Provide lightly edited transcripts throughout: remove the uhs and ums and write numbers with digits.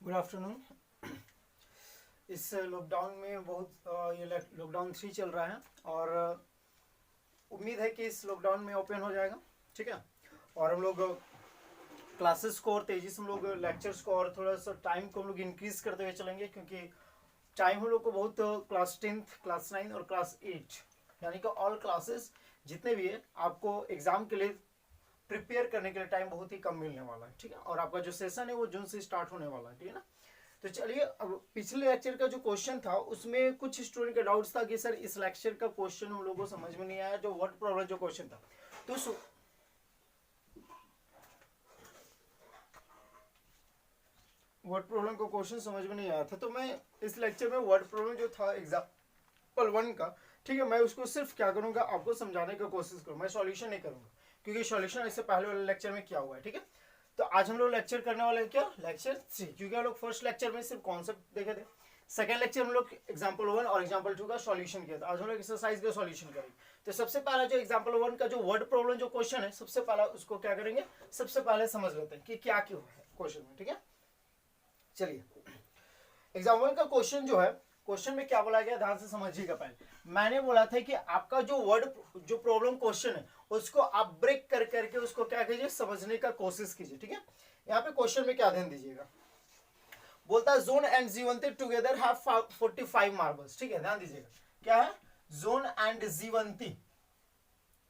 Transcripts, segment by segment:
Good afternoon. इस lockdown में ये लॉकडाउन 3 चल रहा है और उम्मीद है कि इस लॉकडाउन में ओपन हो जाएगा, ठीक है। और हम लोग क्लासेस को और तेज़ी से हम लोग लेक्चर्स को और थोड़ा सा टाइम को हम लोग इंक्रीज करते हुए चलेंगे, क्योंकि टाइम हम लोग को बहुत क्लास 10th, क्लास 9 और क्लास 8 यानी कि ऑल क्लासेस जितने भी है आपको एग्ज़ाम के लिए प्रिपेयर करने के लिए टाइम बहुत ही कम मिलने वाला है, ठीक है। और आपका जो सेशन है वो जून से स्टार्ट होने वाला है, ठीक है ना। तो चलिए, अब पिछले लेक्चर का जो क्वेश्चन था उसमें कुछ स्टूडेंट का डाउट्स था कि सर इस लेक्चर का क्वेश्चन हम लोगों को समझ में नहीं आया, जो वर्ड प्रॉब्लम जो क्वेश्चन था। तो वर्ड प्रॉब्लम का क्वेश्चन समझ में नहीं आया था, तो मैं इस लेक्चर में वर्ड प्रॉब्लम जो था एग्जाम्पल 1 का, ठीक है, मैं उसको सिर्फ क्या करूंगा, आपको समझाने का कोशिश करूँ, मैं सॉल्यूशन नहीं करूंगा, क्योंकि सॉल्यूशन इससे पहले वाले लेक्चर में किया हुआ है, ठीक है। तो आज हम लोग लेक्चर करने वाले हैं क्या, लेक्चर 3, क्योंकि हम लोग फर्स्ट लेक्चर में सिर्फ कॉन्सेप्ट देखे थे। सेकंड लेक्चर हम लोग एग्जाम्पल 1 और एग्जाम्पल 2 का सॉल्यूशन किया था। आज हम लोग एक्सरसाइज का सॉल्यूशन करेंगे। तो सबसे पहला जो एग्जाम्पल 1 का जो वर्ड प्रॉब्लम जो क्वेश्चन है, सबसे पहला उसको क्या करेंगे, सबसे पहले समझ लेते हैं कि क्या क्यों है क्वेश्चन में, ठीक है। चलिए, एग्जाम्पल का क्वेश्चन जो है, क्वेश्चन में क्या बोला गया ध्यान से समझिएगा। पहले मैंने बोला था कि आपका जो वर्ड जो प्रॉब्लम क्वेश्चन है उसको आप ब्रेक कर करके उसको क्या कीजिए, समझने का कोशिश कीजिए, ठीक है। यहाँ पे क्वेश्चन में क्या ध्यान दीजिएगा, बोलता है John and Jivanti together have 45 marbles, ठीक है, ध्यान दीजिएगा। क्या है, John and Jivanti,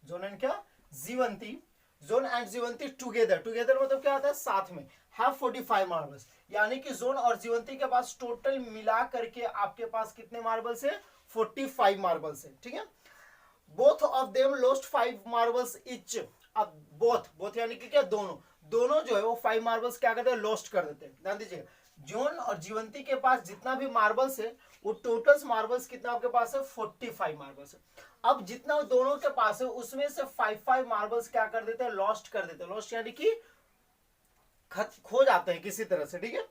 John and क्या, Jivanti, John and Jivanti together, together मतलब क्या आता है, साथ में, हैव 45 मार्बल्स, यानी कि जोन और जीवंती के पास टोटल मिला करके आपके पास कितने मार्बल्स है, 45 मार्बल्स है, ठीक है। Both of them lost 5 marbles etch. अब बोथ यानी कि क्या, दोनों दोनों जो है वो 5 मार्बल्स क्या करते हैं, लॉस्ट कर देते हैं। ध्यान दीजिएगा, जोन और जीवंती के पास जितना भी मार्बल्स है वो टोटल मार्बल्स कितना आपके पास है, 45 मार्बल्स है। अब जितना दोनों के पास है उसमें से 5 मार्बल्स क्या कर देते हैं, लॉस्ट कर देते हैं। लॉस्ट यानी कि खो जाते हैं किसी तरह से, ठीक है।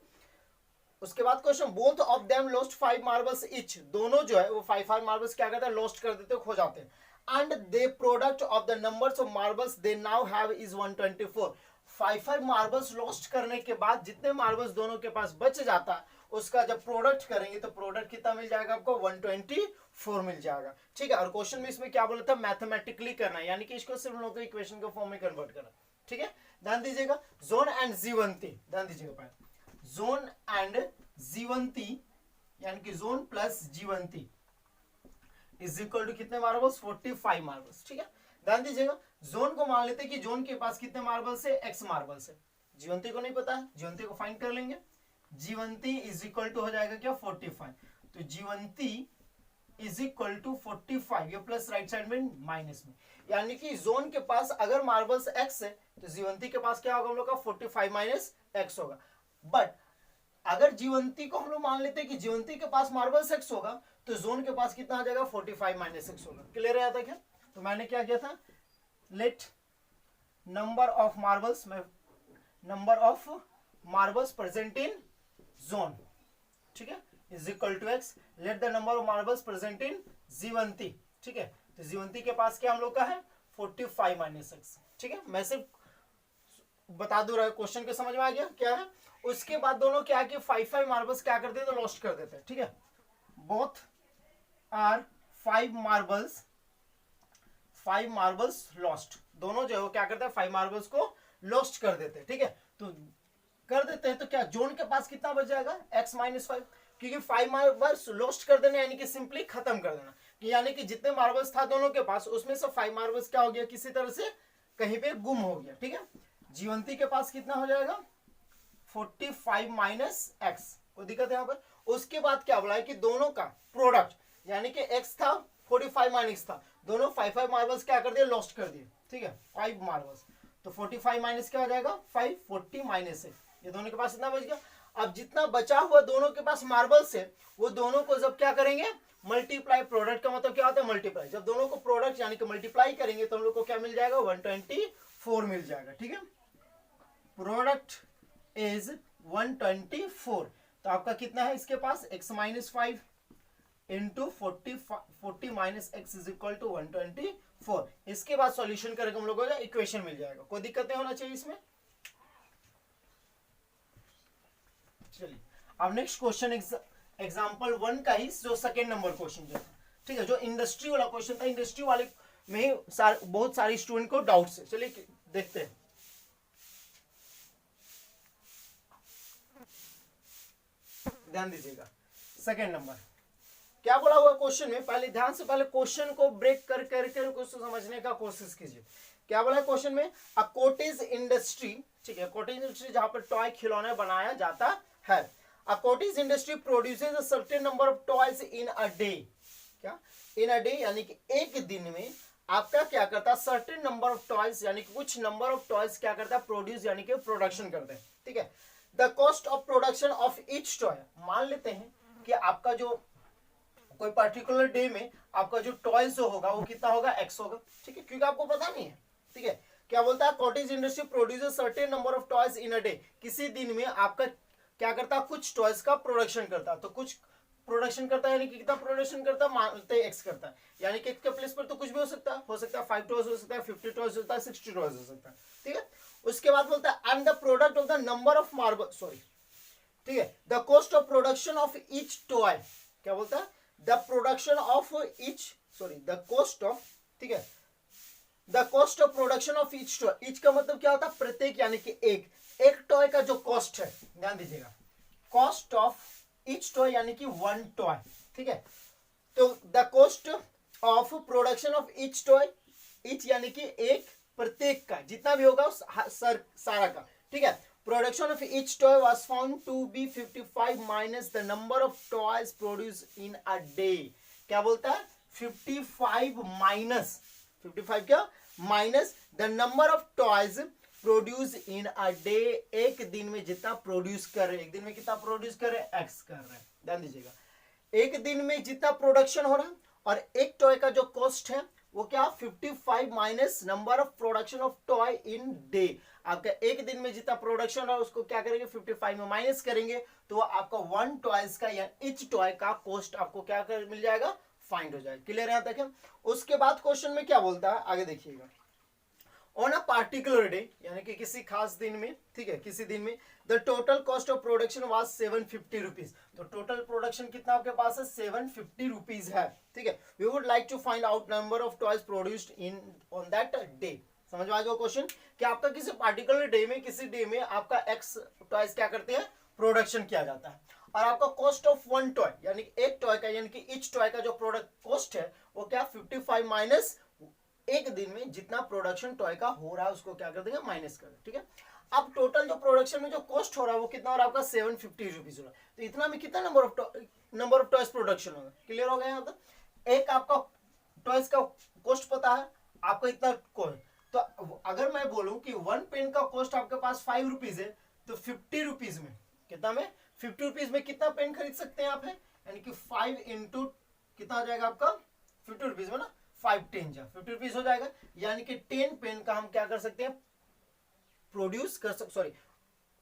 उसके बाद question, both of them lost 5 marbles etch, दोनों जो है वो 5 मार्बल्स क्या करते हैं, लॉस्ट कर देते हैं, खो जाते हैं। And they product of the numbers of marbles they now have is 124। 5 marbles lost करने के बाद जितने मार्बल्स दोनों के पास बच जाता है उसका जब प्रोडक्ट करेंगे तो प्रोडक्ट कितना मिल जाएगा आपको, 124 मिल जाएगा, ठीक है। और क्वेश्चन में इसमें क्या बोला था, मैथमेटिकली करना है, यानी कि इसको सिर्फ लोग इक्वेशन के फॉर्म में कन्वर्ट करना, ठीक है। ध्यान दीजिएगा, जोन एंड जीवंती, ध्यान दीजिएगा पहले, जोन एंड जीवंती यानी कि John plus Jivanti is equal to कितने मार्बल्स, 45 मार्बल्स, ठीक है। ध्यान दीजिएगा, जोन को मान लेते हैं कि जोन के पास कितने मार्बल्स है, x मार्बल्स है। जीवंती को नहीं पता है, जीवंती को फाइंड कर लेंगे। जीवंती इज इक्वल टू हो जाएगा क्या, 45। तो जीवंती इज इक्वल टू 45, ये प्लस राइट साइड में माइनस में, यानी कि जोन के पास अगर मार्बल्स x है तो जीवंती के पास क्या होगा हम लोग का, 45 माइनस x होगा। बट अगर जीवंती को हम लोग मान लेते हैं कि जीवंती के पास मार्बल्स x होगा तो जोन के पास कितना आ जाएगा, 45 माइनस x होगा। क्लियर है क्या। तो मैंने क्या किया था, लेट नंबर ऑफ मार्बल्स, में number of marbles present in John, ठीक है, is equal to x, let the number of marbles present in Jivanti, ठीक है। तो जीवंती के पास क्या हम लोग का है, 45 माइनस x, ठीक है। मैं सिर्फ बता दू रहा है, क्वेश्चन के समझ में आ गया क्या है। उसके बाद दोनों क्या है कि 5 मार्बल्स क्या कर देते हैं, लॉस्ट कर देते हैं, ठीक है। बोथ आर 5 मार्बल्स लॉस्ट, दोनों जो है वो क्या करते हैं, 5 मार्बल्स को लॉस्ट कर देते हैं, ठीक है। तो कर देते हैं तो क्या, जोन के पास कितना बच जाएगा, x माइनस 5, क्योंकि 5 मार्बल्स लॉस्ट कर देना यानी कि सिंपली खत्म कर देना, यानी कि जितने मार्बल्स था दोनों के पास उसमें से 5 मार्बल्स क्या हो गया, किसी तरह से कहीं पे गुम हो गया, ठीक है। जीवंती के पास कितना हो जाएगा, 45 माइनस एक्स, कोई दिक्कत है यहाँ पर। उसके बाद क्या बोला है कि दोनों का प्रोडक्ट, यानी कि x था 45 माइनस था, दोनों 5 मार्बल्स क्या कर दिए, लॉस्ट कर दिए, ठीक है, 5 मार्बल्स। तो 45 माइनस क्या हो जाएगा, 5, 40 माइनस है, ये दोनों के पास इतना बच गया। अब जितना बचा हुआ दोनों के पास मार्बल्स है वो दोनों को जब क्या करेंगे, मल्टीप्लाई, प्रोडक्ट का मतलब क्या होता है, मल्टीप्लाई, जब दोनों को प्रोडक्ट यानी कि मल्टीप्लाई करेंगे तो हम लोग को क्या मिल जाएगा, 124 मिल जाएगा, ठीक है। प्रोडक्ट इज 124, तो आपका कितना है इसके पास, x minus 5 into 40 minus x is equal to 124। इसके बाद सॉल्यूशन करेंगे हम लोगों को इक्वेशन मिल जाएगा, कोई दिक्कत नहीं होना चाहिए इसमें। चलिए अब नेक्स्ट क्वेश्चन एग्जाम्पल 1 का ही जो सेकेंड नंबर क्वेश्चन जो था, ठीक है, जो इंडस्ट्री वाला क्वेश्चन था, इंडस्ट्री वाले में बहुत सारे स्टूडेंट को डाउट्स है। चलिए देखते हैं। ध्यान दीजिएगा, सेकेंड नंबर क्या बोला हुआ क्वेश्चन में, पहले ध्यान से पहले क्वेश्चन को ब्रेक कर करके उसको समझने का कोशिश कीजिए। क्या बोला है क्वेश्चन में, अ कॉटेज इंडस्ट्री, ठीक है, कॉटेज इंडस्ट्री जहां पर टॉय खिलौने बनाया जाता है, a cottage industry produces a certain number of toys in a day, क्या इन अ डे यानी कि एक दिन में आपका क्या करता है, सर्टेन नंबर ऑफ टॉयज यानी कि कुछ नंबर ऑफ टॉयज क्या करता है, प्रोड्यूस यानी कि प्रोडक्शन करते हैं, ठीक है। The cost of production of each toy, मान लेते हैं कि आपका जो कोई पर्टिकुलर डे में आपका जो टॉयज जो होगा वो कितना होगा, एक्स होगा, ठीक है, क्योंकि आपको पता नहीं है, ठीक है। क्या बोलता है, cottage industry produces certain number of toys in a day, किसी दिन में आपका क्या करता है, कुछ टॉयज का प्रोडक्शन करता है, तो कुछ प्रोडक्शन करता है यानी कि कितना प्रोडक्शन करता है, मानते हैं एक्स करता है, यानी कि एक्स के प्लेस पर तो कुछ भी हो सकता है 5 टॉयज हो सकता है, 50 टॉयज हो सकता है, 60 टॉयज हो सकता है, ठीक है। उसके बाद बोलता है and the product of the number of marble, sorry, ठीक है, the cost of production of each toy, क्या बोलता है, the production of each, sorry the cost of, ठीक है, the cost of production of each toy, each का मतलब क्या होता है, प्रत्येक यानी कि एक टॉय का जो कॉस्ट है, ध्यान दीजिएगा, कॉस्ट ऑफ ईच टॉय यानी कि वन टॉय, ठीक है। तो the cost of production of each toy, each यानी कि एक, प्रत्येक का जितना भी होगा सारा का, ठीक है। Production of each toy was found to be 55 minus the number of toys produce in a day, क्या बोलता है, 55 माइनस 55 क्या, minus the number of toys produce in a day, एक दिन में जितना प्रोड्यूस कर रहे, एक दिन में कितना प्रोड्यूस कर रहे, एक्स कर रहे हैं, ध्यान दीजिएगा, एक दिन में जितना प्रोडक्शन हो रहा है, और एक टॉय का जो कॉस्ट है वो क्या, 55 minus number of production of toy in day, आपका एक दिन में जितना प्रोडक्शन है उसको क्या करेंगे, 55 में माइनस करेंगे, तो आपका वन टॉयज का या ईच टॉय का कॉस्ट आपको क्या कर मिल जाएगा, फाइंड हो जाएगा। क्लियर है तक? उसके बाद क्वेश्चन में क्या बोलता है, आगे देखिएगा, ऑन अ पार्टिकुलर डे यानी कि किसी खास दिन में, ठीक है, किसी दिन में the total cost of production was 750 rupees, तो टोटल प्रोडक्शन कितना आपके पास है, 750 रुपीज है, ठीक है। We would like to find out number of toys produced in on that day, समझ में आ जाओ क्वेश्चन, कि आपका किसी पार्टिकुलर डे में, किसी डे में आपका एक्स टॉयज क्या करते हैं, प्रोडक्शन किया जाता है, और आपका कॉस्ट ऑफ वन टॉय यानी एक टॉय का, यानी कि ईच टॉय का जो प्रोडक्ट कॉस्ट है वो क्या, 55 माइनस एक दिन में जितना प्रोडक्शन टॉय का हो रहा है उसको क्या कर देंगे, माइनस कर देंगे, ठीक है। अब टोटल जो प्रोडक्शन में जो कॉस्ट हो रहा है वो कितना हो रहा है आपका, 750 रुपीज हो रहा है, तो इतना में कितना नंबर ऑफ टॉयज प्रोडक्शन होगा, क्लियर हो गया यहाँ तक। एक आपका टॉयज का कॉस्ट पता है आपको इतना कॉस्ट, तो अगर मैं बोलूं कि वन पेन का कॉस्ट आपके पास 5 रुपीज है, तो 50 रुपीज में कितना में, 50 रुपीज में कितना पेन खरीद सकते हैं आप, है यानी कि 5 इंटू कितना हो जाएगा आपका, 50 रुपीज में ना, 5 10 जा 50 रुपीज हो जाएगा, यानी कि 10 पेन का हम क्या कर सकते हैं, प्रोड्यूस कर सकते, सॉरी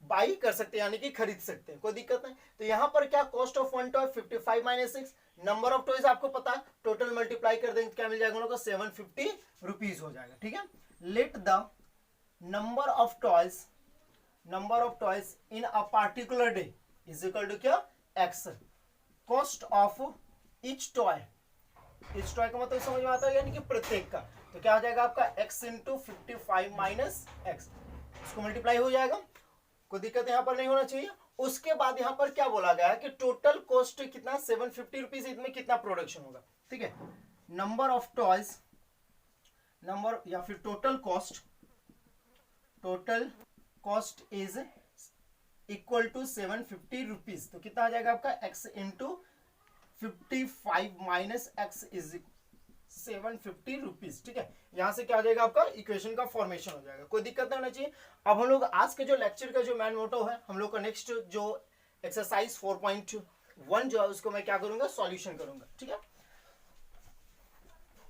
बाई कर सकते हैं, यानी कि खरीद सकते हैं, कोई दिक्कत नहीं। तो यहां पर क्या, cost of one toy 55 minus 6, number of toys आपको पता है, टोटल मल्टीप्लाई कर देंगे क्या मिल जाएगा उन लोगों को, 750 रुपीज हो जाएगा, ठीक है। Let the number of toys in a particular day is equal to क्या, x, cost of each toy, इस टॉय का मतलब समझ में आता है, यानी कि प्रत्येक का, तो क्या हो जाएगा आपका x इंटू 55 माइनस एक्स, इसको मल्टीप्लाई हो जाएगा, कोई दिक्कत यहाँ पर नहीं होना चाहिए। उसके बाद यहाँ पर क्या बोला गया है कि टोटल कॉस्ट कितना, 750 रुपीज, इसमें कितना प्रोडक्शन होगा, ठीक है। नंबर ऑफ टॉयज, नंबर या फिर total cost is equal to 750 rupees, तो कितना आ जाएगा आपका x into 55 minus x is 750 rupees, ठीक है। यहां से क्या हो जाएगा आपका, इक्वेशन का फॉर्मेशन हो जाएगा, कोई दिक्कत नहीं होना चाहिए। अब हम लोग आज के जो लेक्चर का जो मेन मोटो है, हम लोग का नेक्स्ट जो एक्सरसाइज 4.1 जो है उसको मैं क्या करूंगा, सॉल्यूशन करूंगा, ठीक है।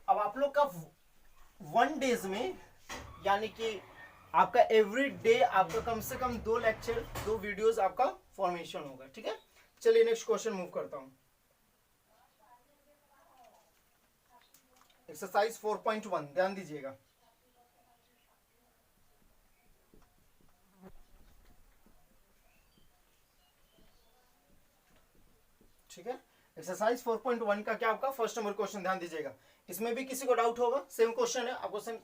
अब आप लोग का 1 डेज में यानी कि आपका एवरी डे आपका कम से कम 2 लेक्चर 2 वीडियोस आपका फॉर्मेशन होगा, ठीक है। चलिए नेक्स्ट क्वेश्चन मूव करता हूं, एक्सरसाइज 4.1 ध्यान दीजिएगा। ठीक है, एक्सरसाइज 4.1 का क्या आपका फर्स्ट नंबर क्वेश्चन, ध्यान दीजिएगा। इसमें भी किसी को डाउट होगा, सेम क्वेश्चन है, आपको सेम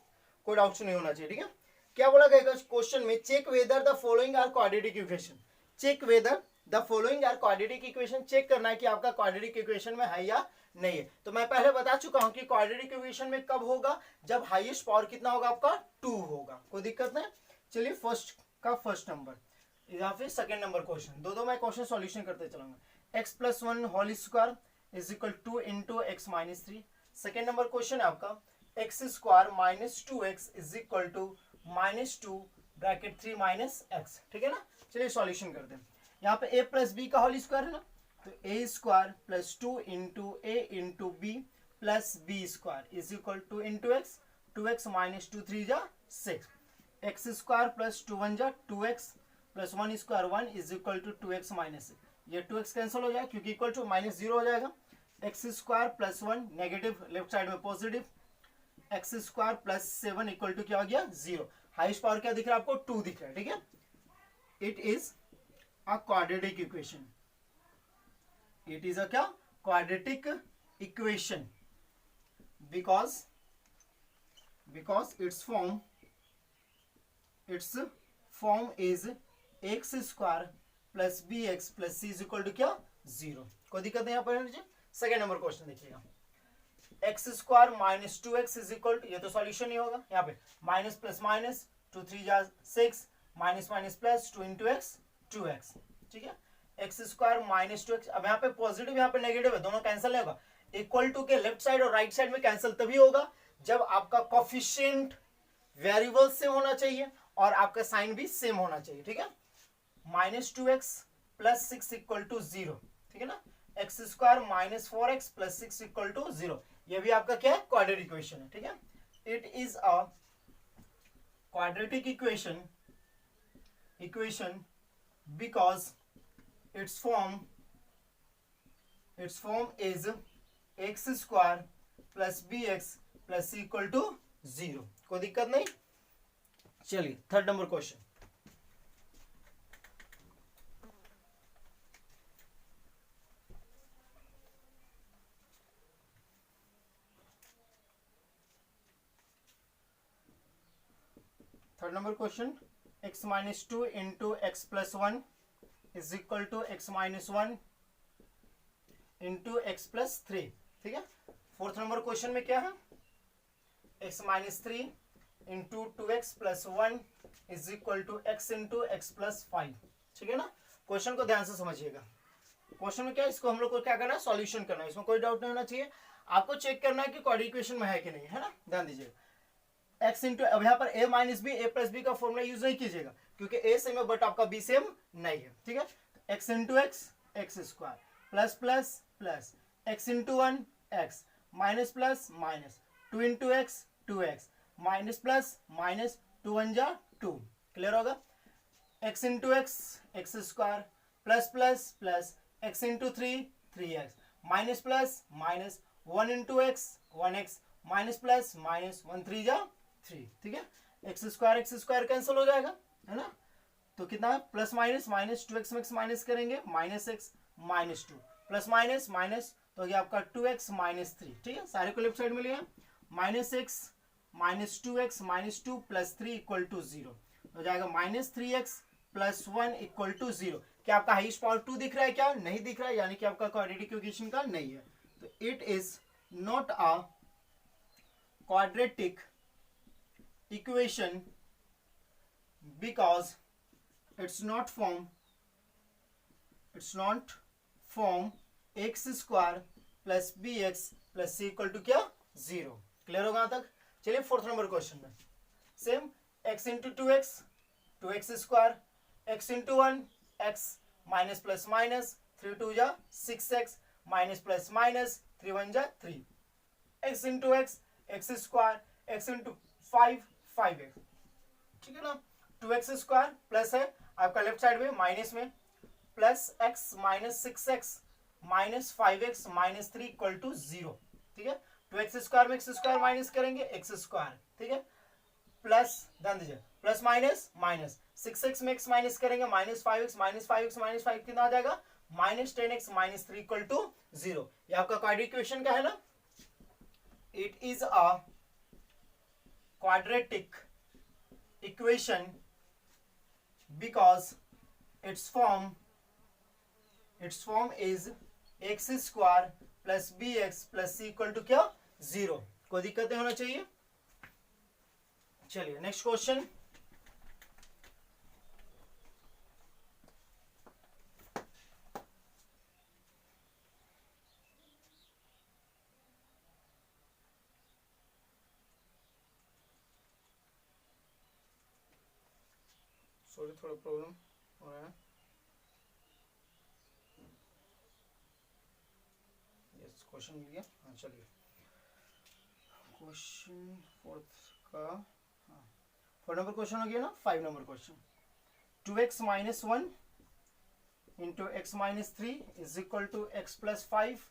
कोई डाउट नहीं होना चाहिए, ठीक है। क्या बोला गया क्वेश्चन में, check whether the following are quadratic equation, check whether the following are quadratic equation, check करना है कि आपका क्वाड्रेटिक इक्वेशन में है या नहीं है। तो मैं पहले बता चुका हूं कि क्वाड्रेटिक इक्वेशन में कब होगा, जब हाईएस्ट पावर कितना होगा आपका 2 होगा, कोई दिक्कत नहीं। चलिए फर्स्ट का फर्स्ट नंबर या फिर सेकंड नंबर क्वेश्चन, दो मैं क्वेश्चन सॉल्यूशन करते चलूंगा। x + 1 whole square is equal 2 × x - 3। Second number question है आपका x² - 2x is equal to -2 bracket 3 - x, ठीक है ना। चलिए सॉल्यूशन करते हैं। यहाँ पे a + b का होल स्क्वायर है ना, तो a² + 2 × a × b + b² is equal 2 × x, 2x - 2 3 जा 6, x² + 2 1 जा 2x + 1 square 1 is equal to 2x - 6। ये 2x कैंसिल हो जाएगा क्योंकि इक्वल टू -0 हो जाएगा। x² + 1 नेगेटिव, लेफ्ट साइड में पॉजिटिव, x² + 7 इक्वल टू क्या हो गया 0। हाईएस्ट पावर क्या दिख रहा है आपको 2 दिख रहा है, ठीक है। It is a quadratic equation, it is a क्या quadratic equation because its form is x² + bx + c is equal to क्या 0। कोई दिक्कत नहीं यहाँ पर। सेकेंड नंबर क्वेश्चन देखिएगा, x² - 2x is equal to, ये तो सॉल्यूशन ही होगा, यहाँ पे माइनस प्लस माइनस 2 3 जा 6 minus minus plus 2 × x 2x, ठीक है। x² - 2x, अब यहाँ पे पॉजिटिव यहाँ पे नेगेटिव है, दोनों कैंसिल नहीं होगा। इक्वल टू के लेफ्ट साइड और राइट साइड में कैंसिल तभी होगा जब आपका कोफिशिएंट वेरिएबल सेम होना चाहिए और आपका साइन भी सेम होना चाहिए, ठीक है। -2x + 6 इक्वल टू 0, ठीक है ना। x² - 4x + 6 इक्वल टू 0, ये भी आपका क्या है क्वाड्रेटिक इक्वेशन है, ठीक है। It is a quadratic equation because its form is x² + bx + c equal to 0, कोई दिक्कत नहीं। चलिए third number question, third number question, x - 2 × x + 1 is equal to x - 1 × x + 3, ठीक है। फोर्थ नंबर क्वेश्चन में क्या है, x - 3 × 2x + 1 is equal to x × x + 5, ठीक है ना। क्वेश्चन को ध्यान से समझिएगा। क्वेश्चन में क्या है, इसको हम लोग को क्या करना है सॉल्यूशन करना है, इसमें कोई डाउट नहीं होना चाहिए। आपको चेक करना है कि क्वाड्रेटिक इक्वेशन में है कि नहीं, है ना, ध्यान दीजिएगा। x × अब यहाँ पर a - b a + b का फॉर्मूला यूज नहीं कीजिएगा क्योंकि a सेम है बट आपका b सेम नहीं है, ठीक है। x × x² plus plus plus x × 1 x minus plus minus 2 × x 2x minus plus minus 2 1 जा 2, क्लियर होगा। x × x² plus plus plus x × 3 3x minus plus minus 1 × x 1x minus plus minus 1 3 जा 3, ठीक है। x² cancel हो जाएगा, है ना। तो कितना है प्लस माइनस माइनस 2x में x माइनस करेंगे -x -2 प्लस माइनस माइनस, तो ये आपका 2x - 3, ठीक है। सारे को लेफ्ट साइड में लिया, -x -2x -2 + 3 इक्वल टू 0 हो जाएगा। -3x + 1 equal to 0। क्या आपका हाईएस्ट पावर 2 दिख रहा है, क्या नहीं दिख रहा है, यानी कि आपका क्वाड्रेटिक इक्वेशन का नहीं है। तो it is not a quadratic equation because it's not form x² + bx + c equal to क्या 0, क्लियर होगा यहाँ तक। चलिए फोर्थ नंबर क्वेश्चन में same x × 2x 2x² x × 1 x minus plus minus 3 2 जा 6x माइनस प्लस माइनस 3 1 जा 3 x × x x² x × 5 5x, ठीक है ना। 2x² प्लस है आपका लेफ्ट साइड में माइनस में plus x - 6x -5x -3 equal to 0, ठीक है। 2x² में x² माइनस करेंगे x², ठीक है, प्लस ध्यान दीजिए प्लस माइनस माइनस 6x में x माइनस करेंगे -5x -5x कितना आ जाएगा -10x -3 इक्वल टू 0। ये आपका क्वाड्रेटिक इक्वेशन का है ना। It is a quadratic equation because its form is x square plus bx plus c equal to क्या 0। कोई दिक्कत नहीं होना चाहिए। चलिए नेक्स्ट क्वेश्चन। सॉरी थोड़ा प्रॉब्लम हो रहा है। यस क्वेश्चन मिल गया। हाँ चलिए क्वेश्चन फोर्थ का, हाँ 4 नंबर क्वेश्चन हो गया ना। 5 number question 2x minus 1 into x minus 3 is equal to x plus 5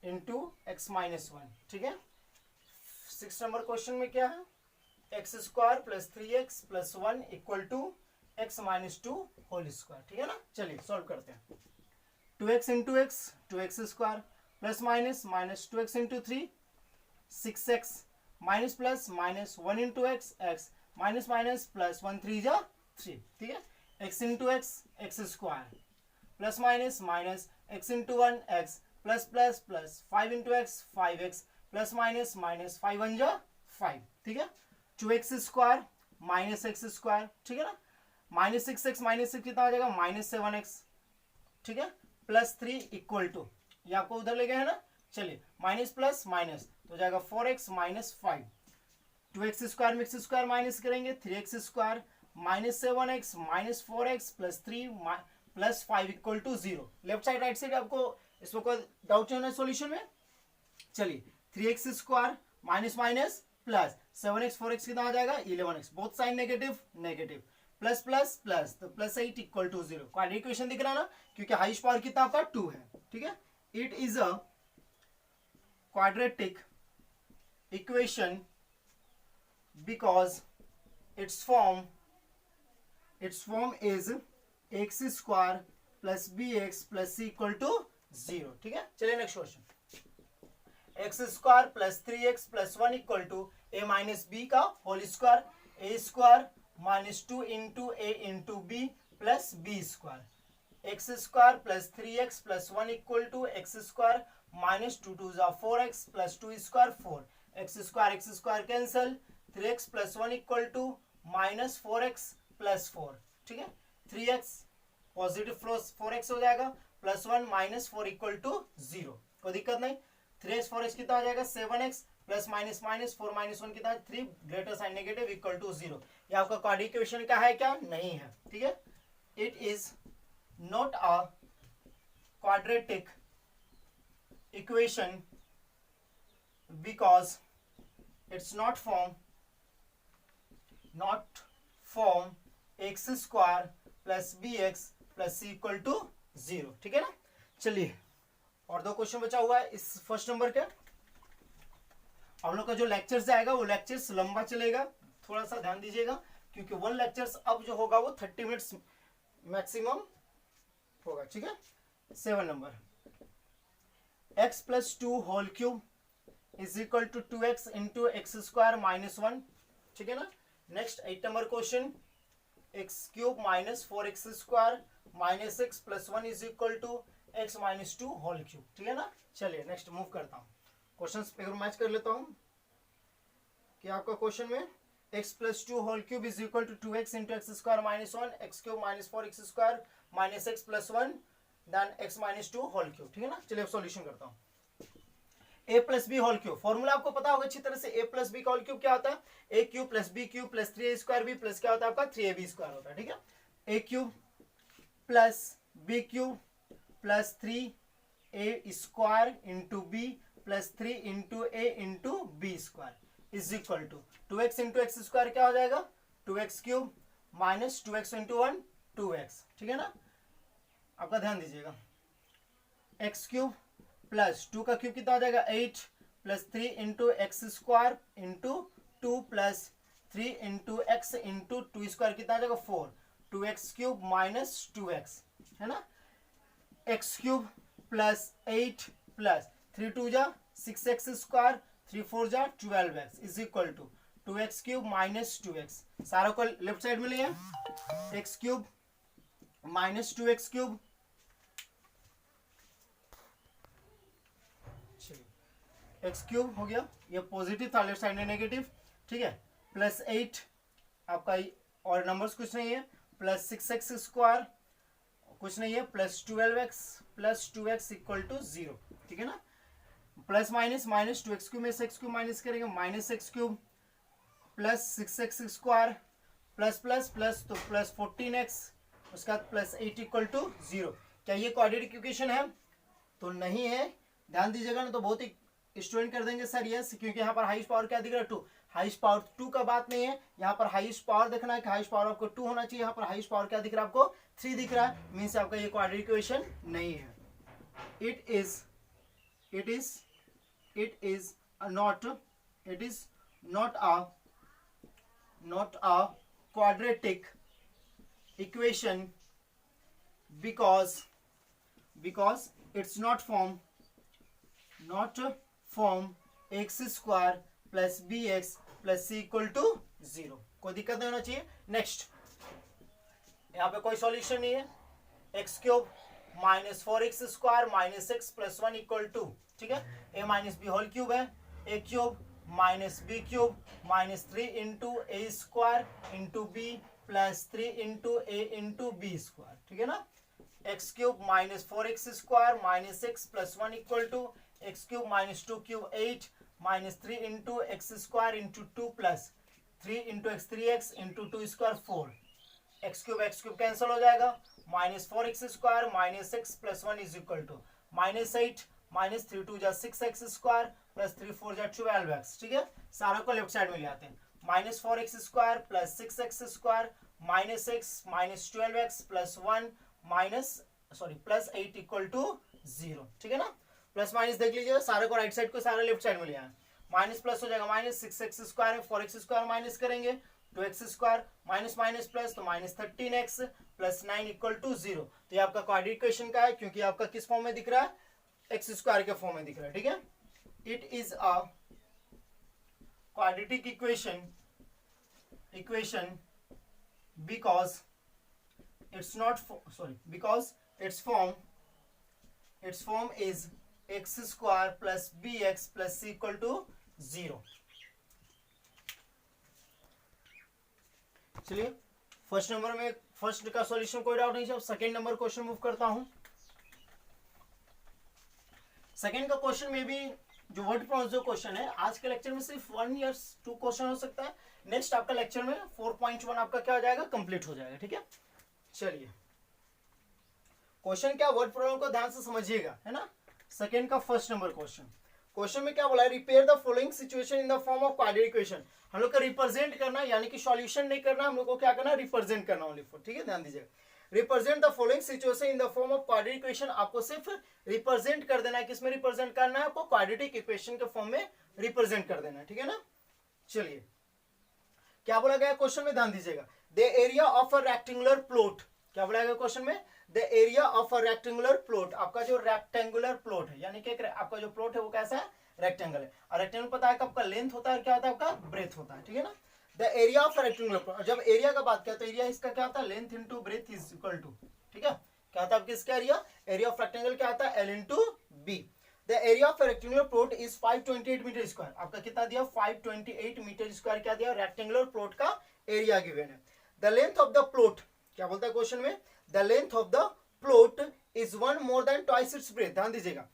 into x minus 1। ठीक है। 6 नंबर क्वेश्चन में क्या है x square plus 3x plus 1 equal to x minus 2 whole square. ठीक है ना। चलिए सॉल्व करते हैं। 2x into x 2x square plus minus minus 2x into 3 6x minus plus minus 1 into x x minus minus plus 1 3 जा 3। ठीक है। x into x x square plus minus minus x into 1 x plus plus plus 5 into x 5x plus minus minus 5 1 जा 5। ठीक है। 2x square minus x square. ठीक है ना। Minus 6x minus 6 कितना आ जाएगा माइनस 7x। ठीक है। प्लस 3 इक्वल टू ये आपको उधर ले गए है ना। चलिए माइनस प्लस माइनस तो जाएगा 4x माइनस 5। 2x स्क्वायर में x स्क्वायर माइनस करेंगे 3x square minus 7x minus 4x plus 3 plus 5 equal to 0। Left side right side आपको इसमें कोई डाउट नहीं होना सोल्यूशन में। चलिए 3x square minus minus plus 7x 4x कितना आ जाएगा 11x। Both side negative negative plus plus plus तो plus 8 equal to 0। Quadratic equation दिख रहा ना क्योंकि हाईएस्ट पावर कितना आपका 2 है। ठीक है। It is a quadratic equation because its form is x square plus bx plus c equal to 0। ठीक है। चलिए next question. x square plus 3x plus 1 equal to a minus B का whole square a square minus 2 into a into B plus B square. x square plus 3x plus 1 equal to X square minus 2 2 जा 4x plus 2 square 4 X square cancel 3x plus 1 equal to minus 4x plus 4। ठीक है। 3x positive 4x हो जाएगा plus 1 minus 4 equal to 0। कोई दिक्कत नहीं। 3x 4x कितना आ जाएगा 7x plus minus minus 4 minus 1 कितना 3 greater sign negative equal to 0। ये आपका क्वाड्रेटिक इक्वेशन का है क्या नहीं है। ठीक है। It is not a quadratic equation because it's not form x square plus bx plus c equal to 0। ठीक है ना। चलिए और 2 क्वेश्चन बचा हुआ है इस फर्स्ट नंबर के। हम लोग का जो लेक्चर जाएगा वो लेक्चर्स लंबा चलेगा, थोड़ा सा ध्यान दीजिएगा क्योंकि 1 लेक्चर्स अब जो होगा वो 30 मिनट्स मैक्सिमम होगा। ठीक है। 7 number x plus 2 whole cube is equal to 2x into x square minus 1। ठीक है ना। Next 8 number question x cube minus 4x square minus x plus 1 is equal to x minus 2 whole cube. ठीक है ना। चलिए next move करता हूँ। Question एक मैच कर लेता हूँ कि आपका क्वेश्चन में x plus 2 whole cube is equal to 2x into x square minus 1 x cube minus 4x square minus x plus 1 then x minus 2 whole cube. ठीक है ना। चलिए सॉल्यूशन करता हूँ। a plus b whole cube formula आपको पता होगा अच्छी तरह से। a प्लस बी का होल क्यूब क्या होता है a cube plus b cube plus 3a square b plus क्या होता है आपका 3ab स्क्वायर होता है। ठीक है। a cube plus b cube plus 3a square into b plus 3 into a into b square is equal to 2x into x square क्या हो जाएगा 2x cube minus 2x into 1 2x। ठीक है ना। आपका ध्यान दीजिएगा x क्यूब प्लस 2 का क्यूब कितना आ जाएगा 8 plus 3 into x square into 2 plus 3 into x into 2 square कितना आ जाएगा 4 2x³ माइनस 2x, है ना, x³ प्लस 8 प्लस 3 2 जा 6x स्क्वायर 3 4 जा 12x is equal to 2x³ minus 2x, सारा को लेफ्ट साइड में लिया, x³ माइनस 2x³, x³ हो गया, ये पॉजिटिव था, लेफ्ट साइड में नेगेटिव, ठीक है, प्लस 8 आपका, और नंबर्स कुछ नहीं है, प्लस 6x स्क्वायर कुछ नहीं है, प्लस 12x इक्वल टू 0, ठीक है ना, प्लस माइनस माइनस 2x³ में से x³ माइनस करेंगे, minus x³ plus 6x square plus plus plus तो प्लस 14x, उसके बाद प्लस 8 इक्वल टू 0। क्या ये क्वाड्रेटिक इक्वेशन है? तो नहीं है, ध्यान दीजिएगा ना, तो बहुत ही स्टूडेंट कर देंगे सर यस, क्योंकि यहाँ पर हाईएस्ट पावर क्या दिख रहा है 2, हाईएस्ट पावर 2 का बात नहीं है, यहाँ पर हाईएस्ट पावर देखना है कि हाईएस्ट पावर आपको 2 होना चाहिए, यहाँ पर हाईएस्ट पावर क्या दिख रहा है आपको 3 दिख रहा है, मीन्स आपका ये क्वाड्रेटिक इक्वेशन नहीं है, it is not a quadratic equation because it's not form x square plus bx plus c equal to 0, कोई दिक्कत नहीं होना चाहिए। नेक्स्ट, यहाँ पे कोई सॉल्यूशन नहीं है, x³ minus 4x square minus x plus 1 equal to, ठीक है, a minus B whole cube है, a³ minus b³ minus 3 into A square into B plus 3 into A into B square, ठीक है ना, x³ minus 4x square minus x plus 1 equal to x³ minus 2³ 8 minus 3 into x square into 2 plus 3 into X 3x into 2 square 4, x³ cancel हो जाएगा, minus 4x square minus x plus 1 is equal to minus 8 minus 3 2 जा 6x square plus 3 4 जा 12x, ठीक है, सारा को left side में ले आते हैं, minus 4x square plus 6x square minus x minus 12x plus 1 plus 8 equal to 0, ठीक है ना, प्लस माइनस देख लीजिए, सारे को राइट साइड को सारा लेफ्ट साइड में ले आए, माइनस प्लस हो जाएगा, माइनस 6x स्क्वायर है, 4x स्क्वायर माइनस करेंगे 2x square minus minus plus तो minus 13x plus 9 equal to 0, तो ये आपका क्वाड्रेटिक इक्वेशन का है, क्योंकि आपका किस फॉर्म में दिख रहा है, एक्स स्क्वायर के फॉर्म में दिख रहा है, ठीक है, it is a quadratic equation because its form is x square plus bx plus c equal to 0। चलिए फर्स्ट नंबर में फर्स्ट का सॉल्यूशन कोई डाउट नहीं है, सेकेंड नंबर क्वेश्चन मूव करता हूं। सेकेंड का क्वेश्चन में भी जो वर्ड प्रॉब्लम जो क्वेश्चन है, आज के लेक्चर में सिर्फ 1 या 2 क्वेश्चन हो सकता है, नेक्स्ट आपका लेक्चर में 4.1 आपका क्या हो जाएगा, कंप्लीट हो जाएगा, ठीक है। चलिए क्वेश्चन क्या, वर्ड प्रॉब्लम को ध्यान से समझिएगा, है ना। सेकेंड का फर्स्ट नंबर क्वेश्चन में क्या बोला है, repair the following situation in the form of quadratic equation. हम लोग का रिप्रेजेंट करना, यानी कि सॉल्यूशन नहीं करना, हम लोग को क्या करना, रिप्रेजेंट करना ओनली फॉर, ठीक है, ध्यान दीजिएगा। Represent the following situation in the form of quadratic equation, आपको सिर्फ रिप्रेजेंट कर देना है, किसमें रिप्रेजेंट करना है आपको, क्वाड्रेटिक इक्वेशन के फॉर्म में रिप्रेजेंट कर देना है, ठीक है ना। चलिए क्या बोला गया क्वेश्चन में, ध्यान दीजिएगा। The area of a rectangular plot, क्या बोला गया क्वेश्चन में, the area of a rectangular plot, आपका जो रेक्टेंगुलर प्लॉट है, यानी कि आपका जो प्लॉट है वो कैसा है, रेक्टेंगल है, और रेक्टेंगल पता है कि आपका लेंथ होता है, क्या होता है आपका ब्रेथ होता है, ठीक है ना। The area of rectangular plot, जब एरिया का बात किया तो एरिया इसका क्या होता है, length into breadth is equal to, ठीक है, क्या होता है आपका इसका एरिया ऑफ रेक्टेंगल क्या होता है, L into B. The area of rectangular plot is 528 metre square, आपका कितना दिया, 528 मीटर स्क्वायर क्या दिया, रेक्टेंगुलर प्लॉट का एरिया गिवन है। The length of the plot, क्या बोलता है क्वेश्चन में, the length of the plot is 1 more than twice its breadth, ध्यान दीजिएगा।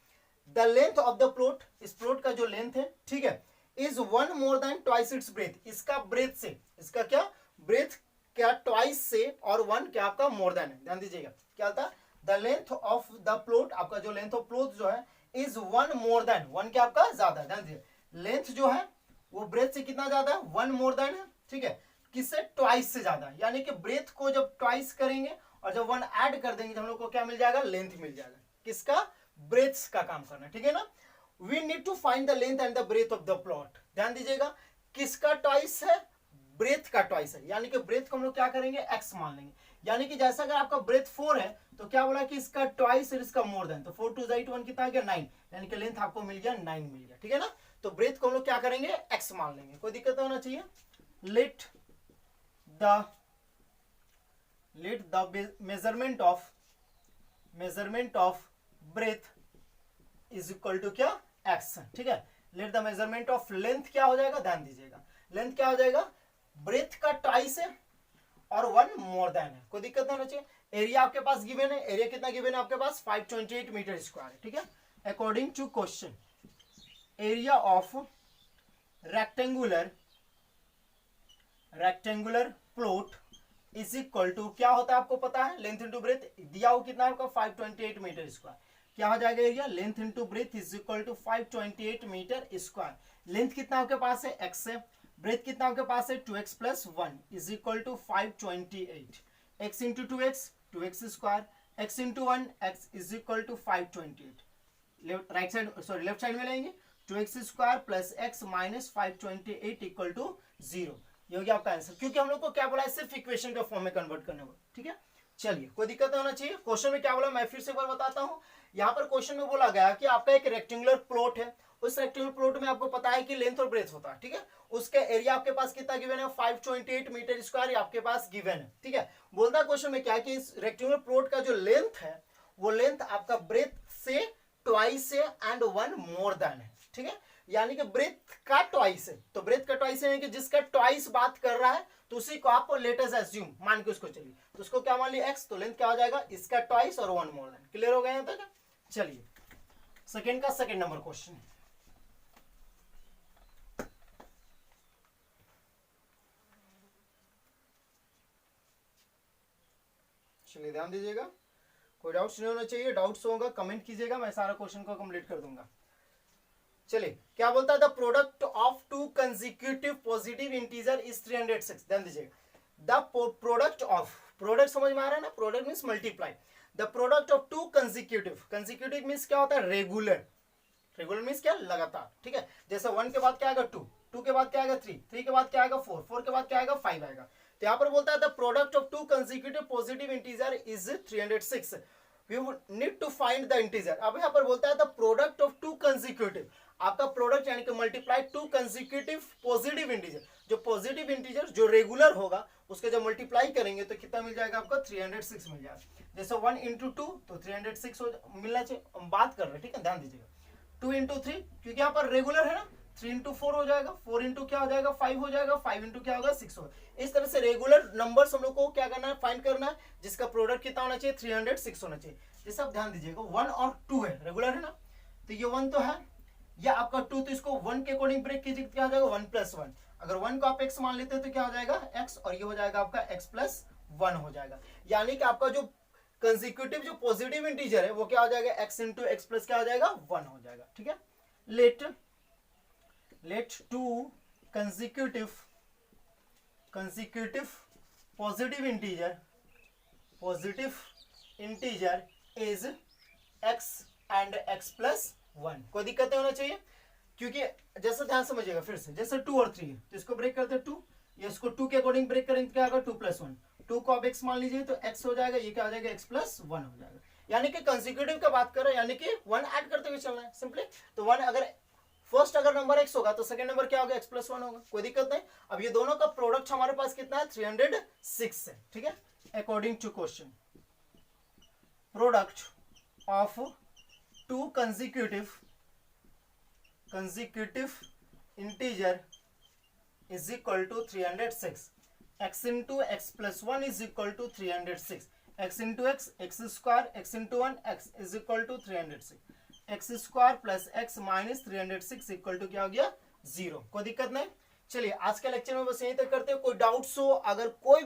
The length of the plot, इस प्लॉट का जो लेंथ है, ठीक है, is 1 more than twice its breath, इसका ब्रेथ से, इसका क्या ब्रेथ क्या ट्वाइस से, और 1 क्या आपका मोर देन है, ध्यान दीजिएगा। क्या होता है, the length of the plot, आपका जो लेंथ ऑफ प्लॉट जो है इज 1 मोर देन, 1 क्या आपका ज्यादा है, ध्यान दीजिए, लेंथ जो है वो ब्रेथ से कितना ज्यादा है, 1 मोर देन है, ठीक है, किससे, ट्वाइस से ज्यादा, यानी कि ब्रेथ को जब ट्वाइस करेंगे और जब 1 ऐड कर देंगे तो हम लोग को क्या मिल जाएगा, लेंथ मिल जाएगा, किसका, ब्रेथ्स का काम करना, ठीक है ना। We need to find the length and the breadth of the plot, ध्यान दीजिएगा, किसका ट्वाइस है, ब्रेथ का ट्वाइस है, यानी कि ब्रेथ को हम लोग क्या करेंगे, एक्स मान लेंगे, यानी कि जैसा अगर आपका ब्रेथ 4 है तो क्या बोला कि इसका ट्वाइस और इसका मोर देन, तो 4 2 8 1 कितना आ गया 9, यानी कि लेंथ आपको मिल गया 9 मिल गया, ठीक है ना। तो ब्रेथ को हम लोग क्या करेंगे x मान लेंगे, कोई दिक्कत होना चाहिए। Let the measurement of breadth is equal to क्या x, ठीक है। Let the measurement of length क्या हो जाएगा, ध्यान दीजिएगा, लेंथ क्या हो जाएगा, ब्रेथ का ट्वाइस है और 1 मोर देन है, कोई दिक्कत नहीं होना चाहिए। एरिया आपके पास गिवन है, एरिया कितना गिवन है आपके पास 528 मीटर स्क्वायर है, ठीक है। According to question area of rectangular plot is equal to क्या होता है आपको पता है, लेंथ इनटू ब्रेथ दिया हो कितना आपका 528 मीटर स्क्वायर, क्या हो जाएगा area, length into breadth is equal to 528 metre square. Length कितना आपके पास है x है, ब्रेथ कितना आपके पास है 2x plus 1 is equal to 528, x into 2x 2x square, x into 1 x is equal to 528, right side sorry left side में लेंगे 2x square plus x minus 528 equal to 0, ये हो गया आपका आंसर, क्योंकि हम लोग को क्या बोला है सिर्फ इक्वेशन के फॉर्म में कन्वर्ट करने को, ठीक है। चलिए कोई दिक्कत नहीं होना चाहिए। क्वेश्चन में क्या बोला मैं फिर से एक बार बताता हूं, यहाँ पर क्वेश्चन में बोला गया कि आपका एक रेक्टेंगुलर प्लॉट है, उस रेक्टेंगुलर प्लॉट में आपको पता है कि लेंथ और ब्रेथ होता है, ठीक है। उसके एरिया आपके पास कितना गिवन है 528 मीटर स्क्वायर आपके पास गिवन है, ठीक है। बोलता है क्वेश्चन में क्या है कि इस रेक्टेंगुलर प्लॉट का जो लेंथ है वो लेंथ आपका ब्रेथ से ट्वाइस है एंड 1 मोर देन है, ठीक है। यानी कि ब्रेथ का ट्वाइस है, तो ब्रेथ का ट्वाइस है कि जिसका ट्वाइस बात कर रहा है तो उसी को आप लेट अस अज्यूम मान के उसको चलिए, तो उसको क्या मान लिया x, तो लेंथ क्या हो जाएगा इसका ट्वाइस और 1 मोर देन, क्लियर हो गया यहां तक। चलिए सेकंड का सेकंड नंबर क्वेश्चन, चलिए ध्यान दीजिएगा, कोई डाउट्स नहीं होना चाहिए, डाउट्स होगा कमेंट कीजिएगा, मैं सारा क्वेश्चन को कंप्लीट कर दूंगा। चलिए क्या बोलता है, the product of two consecutive positive integer is 306, ध्यान दीजिएगा, द प्रोडक्ट ऑफ, प्रोडक्ट समझ में आ रहा है ना, product means multiply, the product of two consecutive means क्या होता है रेगुलर, रेगुलर मींस क्या लगातार, ठीक है। जैसे 1 के बाद क्या आएगा 2, 2 के बाद क्या आएगा 3, 3 के बाद क्या आएगा 4, 4 के बाद क्या आएगा 5 आएगा। तो यहाँ पर बोलता है the product of two consecutive positive integer is 306, we would need to find the integer। अब यहाँ पर बोलता है the product of two consecutive, आपका प्रोडक्ट यानी कि multiply two consecutive positive integer, जो पॉजिटिव इंटीजर जो रेगुलर होगा उसके जब मल्टीप्लाई करेंगे तो कितना मिल जाएगा आपका 306 मिल जाएगा। जैसे 1 इंटू 2 तो 306 मिलना चाहिए, हम बात कर रहे हैं, ठीक है ध्यान दीजिएगा। 2 इंटू 3 क्योंकि यहाँ पर रेगुलर है ना, 3 इंटू 4 हो जाएगा, 4 इंटू क्या हो जाएगा 5 हो जाएगा, 5 इंटू क्या होगा 6 होगा। इस तरह से रेगुलर नंबर्स हम लोग को क्या करना है फाइंड करना है, जिसका प्रोडक्ट कितना होना चाहिए 306 होना चाहिए। जैसे आप ध्यान दीजिएगा 1 और 2 है रेगुलर है ना, तो ये 1 तो है, या आपका 2 तो इसको 1 के अकॉर्डिंग ब्रेक कीजिए, क्या हो जाएगा 1 प्लस 1, अगर 1 को आप x मान लेते हैं तो क्या हो जाएगा x, और ये हो जाएगा आपका x प्लस 1 हो जाएगा। यानी कि आपका जो कंसेक्यूटिव जो पॉजिटिव इंटीजर है वो क्या हो जाएगा x इंटू एक्स प्लस क्या हो जाएगा 1 हो जाएगा, ठीक है। Let two consecutive positive integer is x and x plus 1, कोई दिक्कत नहीं होना चाहिए, क्योंकि जैसे ध्यान समझिएगा फिर से, जैसे 2 और 3 है तो इसको ब्रेक करते हैं 2, ये इसको 2 के अकॉर्डिंग ब्रेक करेंगे तो क्या होगा 2 प्लस 1, 2 को आप x मान लीजिए तो x हो जाएगा, ये क्या हो जाएगा x प्लस 1 हो जाएगा। यानी कि कंसेक्यूटिव का बात कर रहे हैं, यानी कि 1 ऐड करते हुए चलना है सिंपली, तो 1 अगर फर्स्ट अगर नंबर x होगा तो सेकंड नंबर क्या होगा x प्लस 1 होगा, कोई दिक्कत नहीं। अब ये दोनों का प्रोडक्ट हमारे पास कितना है 306 है, ठीक है। According to question product of two consecutive integer is equal to 306, x into x plus 1 is equal to 306, x into x square, x into 1 x is equal to 306, x square plus x minus 306 equal to क्या हो गया 0, कोई दिक्कत नहीं। चलिए आज के lecture में बस यहीं तक करते हैं, कोई डाउट्स हो, अगर कोई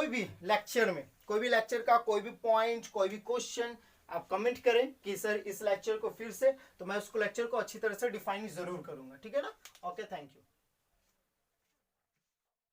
भी लेक्चर का कोई भी पॉइंट कोई भी क्वेश्चन आप कमेंट करें कि सर इस लेक्चर को फिर से, तो मैं उसको लेक्चर को अच्छी तरह से डिफाइन जरूर करूंगा, ठीक है ना। Okay thank you.